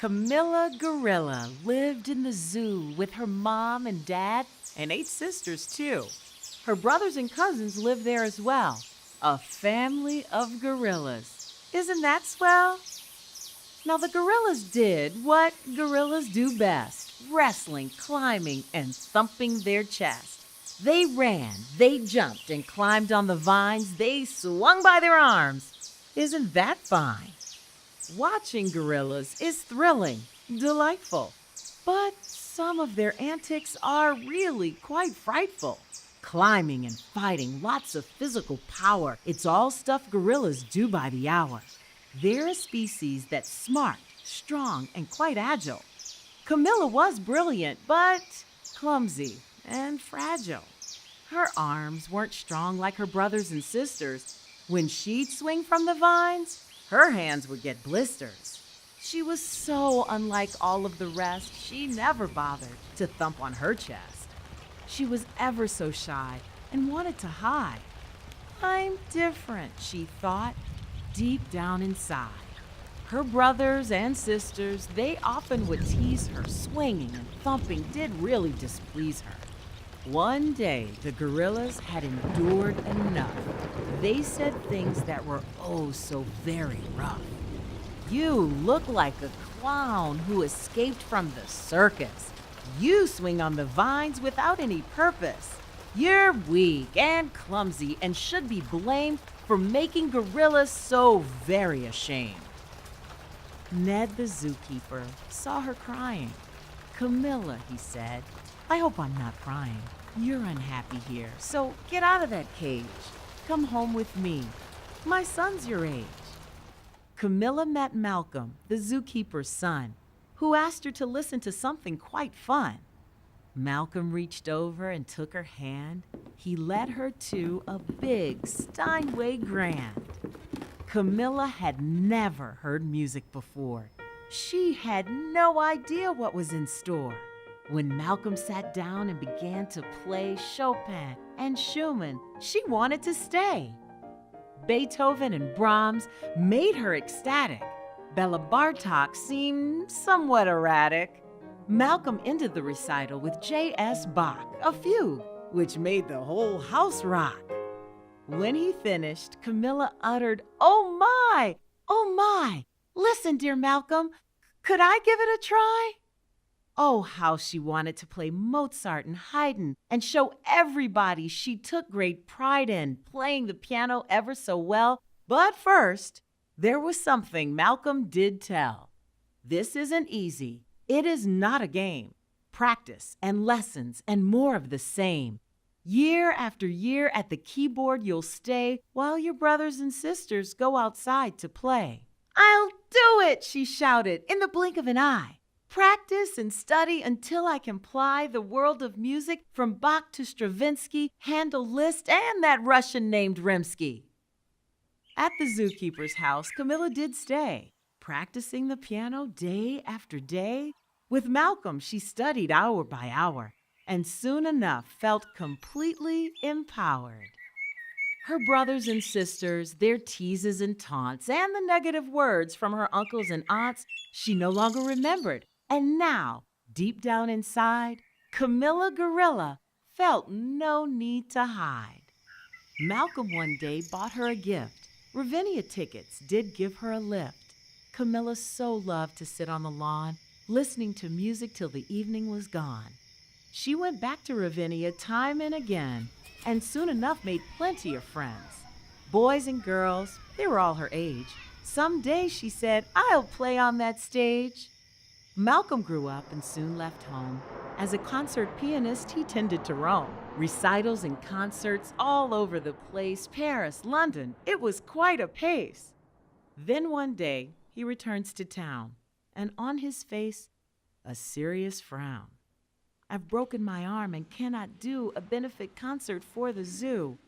Camilla Gorilla lived in the zoo with her mom and dad and 8 sisters, too. Her brothers and cousins lived there as well. A family of gorillas. Isn't that swell? Now, the gorillas did what gorillas do best: wrestling, climbing, and thumping their chest. They ran, they jumped, and climbed on the vines. They swung by their arms. Isn't that fine? Watching gorillas is thrilling, delightful, but some of their antics are really quite frightful. Climbing and fighting, lots of physical power. It's all stuff gorillas do by the hour. They're a species that's smart, strong, and quite agile. Camilla was brilliant, but clumsy and fragile. Her arms weren't strong like her brothers and sisters. When she'd swing from the vines, her hands would get blisters. She was so unlike all of the rest, she never bothered to thump on her chest. She was ever so shy and wanted to hide. I'm different, she thought, deep down inside. Her brothers and sisters, they often would tease her. Swinging and thumping did really displease her. One day, the gorillas had endured enough. They said things that were oh so very rough. You look like a clown who escaped from the circus. You swing on the vines without any purpose. You're weak and clumsy and should be blamed for making gorillas so very ashamed. Ned the zookeeper saw her crying. "Camilla," he said, "I hope I'm not crying. You're unhappy here, so get out of that cage. Come home with me. My son's your age." Camilla met Malcolm, the zookeeper's son, who asked her to listen to something quite fun. Malcolm reached over and took her hand. He led her to a big Steinway grand. Camilla had never heard music before. She had no idea what was in store. When Malcolm sat down and began to play Chopin and Schumann, she wanted to stay. Beethoven and Brahms made her ecstatic. Bela Bartok seemed somewhat erratic. Malcolm ended the recital with J.S. Bach, a fugue, which made the whole house rock. When he finished, Camilla uttered, "Oh my! Oh my! Listen, dear Malcolm, could I give it a try?" Oh, how she wanted to play Mozart and Haydn and show everybody she took great pride in playing the piano ever so well. But first, there was something Malcolm did tell. This isn't easy. It is not a game. Practice and lessons and more of the same. Year after year at the keyboard you'll stay while your brothers and sisters go outside to play. "I'll do it," she shouted, "in the blink of an eye. Practice and study until I can ply the world of music from Bach to Stravinsky, Handel, Liszt, and that Russian named Rimsky." At the zookeeper's house, Camilla did stay, practicing the piano day after day. With Malcolm, she studied hour by hour, and soon enough felt completely empowered. Her brothers and sisters, their teases and taunts, and the negative words from her uncles and aunts, she no longer remembered. And now, deep down inside, Camilla Gorilla felt no need to hide. Malcolm one day bought her a gift. Ravinia tickets did give her a lift. Camilla so loved to sit on the lawn, listening to music till the evening was gone. She went back to Ravinia time and again, and soon enough made plenty of friends. Boys and girls, they were all her age. Someday, she said, "I'll play on that stage." Malcolm grew up and soon left home. As a concert pianist, he tended to roam. Recitals and concerts all over the place, Paris, London. It was quite a pace. Then one day, he returns to town, and on his face, a serious frown. "I've broken my arm and cannot do a benefit concert for the zoo.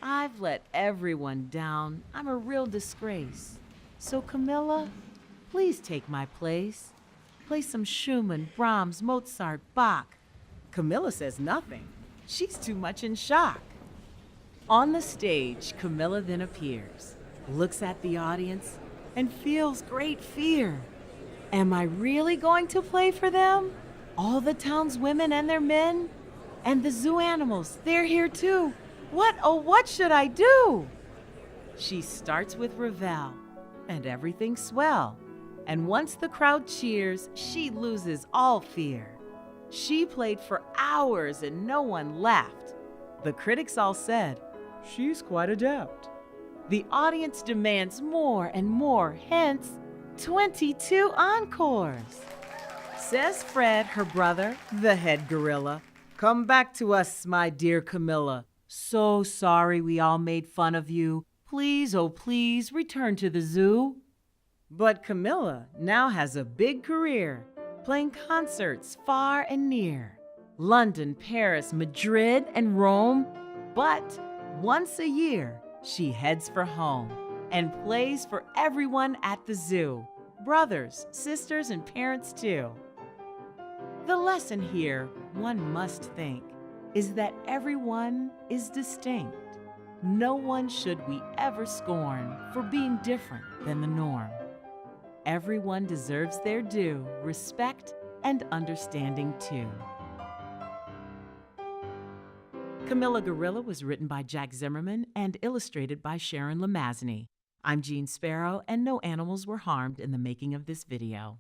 I've let everyone down. I'm a real disgrace. So Camilla, please take my place. Play some Schumann, Brahms, Mozart, Bach." Camilla says nothing. She's too much in shock. On the stage, Camilla then appears, looks at the audience, and feels great fear. Am I really going to play for them? All the town's women and their men? And the zoo animals, they're here too. What should I do? She starts with Ravel, and everything's swell. And once the crowd cheers, she loses all fear. She played for hours and no one laughed. The critics all said, "She's quite adept." The audience demands more and more, hence 22 encores. Says Fred, her brother, the head gorilla, "Come back to us, my dear Camilla. So sorry we all made fun of you. Please, oh please, return to the zoo." But Camilla now has a big career, playing concerts far and near. London, Paris, Madrid, and Rome. But once a year, she heads for home and plays for everyone at the zoo, brothers, sisters, and parents too. The lesson here, one must think, is that everyone is distinct. No one should we ever scorn for being different than the norm. Everyone deserves their due, respect, and understanding too. Camilla Gorilla was written by Jack Zimmerman and illustrated by Sharon Lomasney. I'm Jeanne Sparrow, and no animals were harmed in the making of this video.